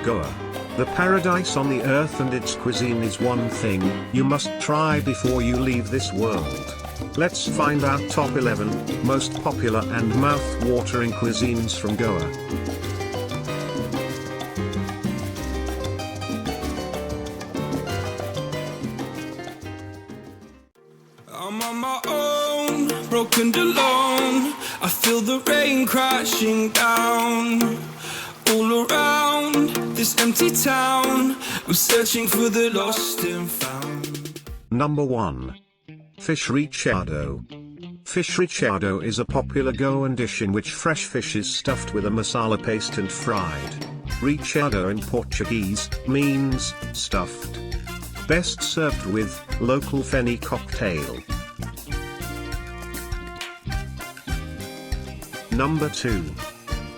Goa. The paradise on the earth, and its cuisine is one thing you must try before you leave this world. Let's find out top 11 most popular and mouth-watering cuisines from Goa. I'm on my own, broken and alone. I feel the rain crashing down. All around this empty town, I'm searching for the lost and found. Number 1. Fish RECHEADO. Fish RECHEADO is a popular Goan dish in which fresh fish is stuffed with a masala paste and fried. RECHEADO in Portuguese means stuffed. Best served with local feni cocktail. Number 2.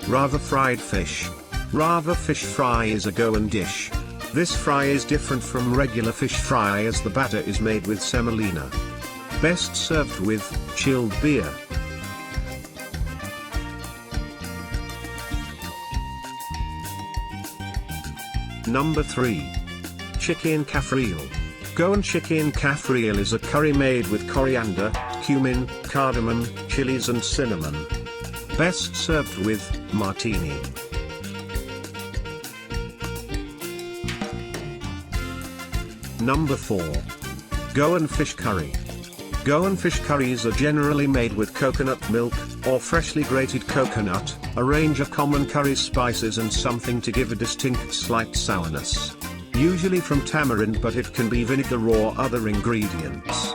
RAVA fried fish. RAVA fish fry is a Goan dish. This fry is different from regular fish fry as the batter is made with semolina. Best served with chilled beer. Number 3. Chicken CAFREAL. Goan chicken CAFREAL is a curry made with coriander, cumin, cardamom, chilies and cinnamon. Best served with martini. Number 4. Goan fish curry. Goan fish curries are generally made with coconut milk, or freshly grated coconut, a range of common curry spices and something to give a distinct slight sourness. Usually from tamarind, but it can be vinegar or other ingredients.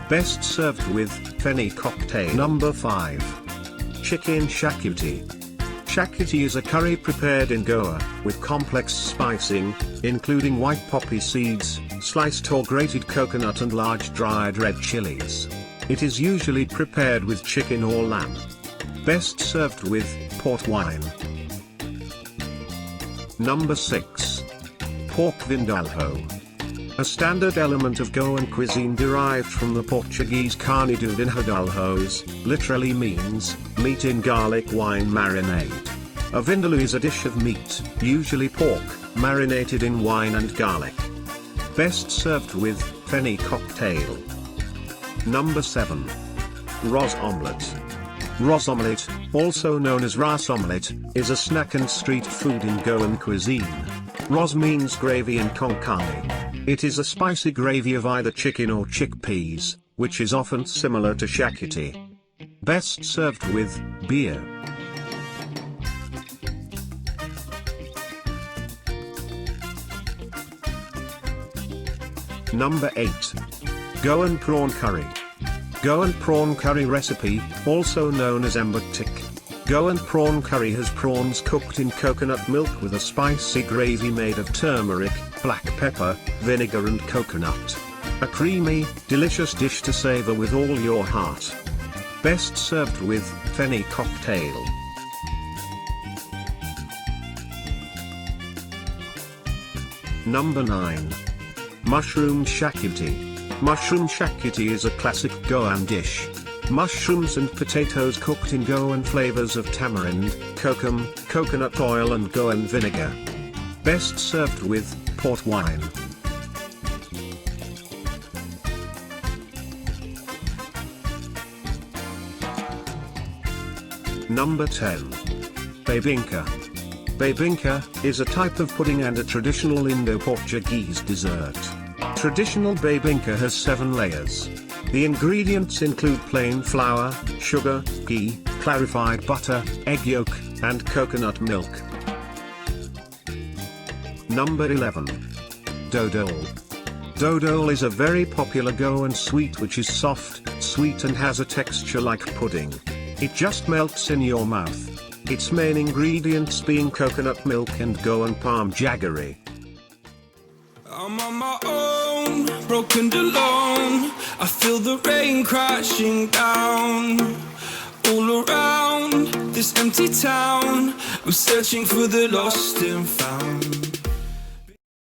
Best served with feni cocktail. Number 5. Chicken XACUTI. XACUTI is a curry prepared in Goa, with complex spicing, including white poppy seeds, sliced or grated coconut and large dried red chilies. It is usually prepared with chicken or lamb. Best served with port wine. Number 6. Pork VINDALHO. A standard element of Goan cuisine derived from the Portuguese carne de vindalhos, literally means meat in garlic wine marinade. A vindalho is a dish of meat, usually pork, marinated in wine and garlic. Best served with feni cocktail. Number 7. Ros omelette. Ros omelette, also known as ras omelette, is a snack and street food in Goan cuisine. Ros means gravy in Konkani. It is a spicy gravy of either chicken or chickpeas, which is often similar to XACUTI. Best served with beer. Number 8. Goan prawn curry. Goan prawn curry recipe, also known as embutik. Goan prawn curry has prawns cooked in coconut milk with a spicy gravy made of turmeric, black pepper, vinegar and coconut. A creamy, delicious dish to savor with all your heart. Best served with feni cocktail. Number 9. Mushroom XACUTI. Mushroom XACUTI is a classic Goan dish. Mushrooms and potatoes cooked in Goan flavors of tamarind, kokum, coconut oil and Goan vinegar. Best served with port wine. Number 10. Bebinca. Bebinca is a type of pudding and a traditional Indo-Portuguese dessert. Traditional bebinca has 7 layers. The ingredients include plain flour, sugar, ghee, clarified butter, egg yolk, and coconut milk. Number 11. Dodol. Dodol is a very popular Goan sweet which is soft, sweet and has a texture like pudding. It just melts in your mouth. Its main ingredients being coconut milk and Goan palm jaggery. I'm on my own, broken and alone. I feel the rain crashing down. All around this empty town, I'm searching for the lost and found.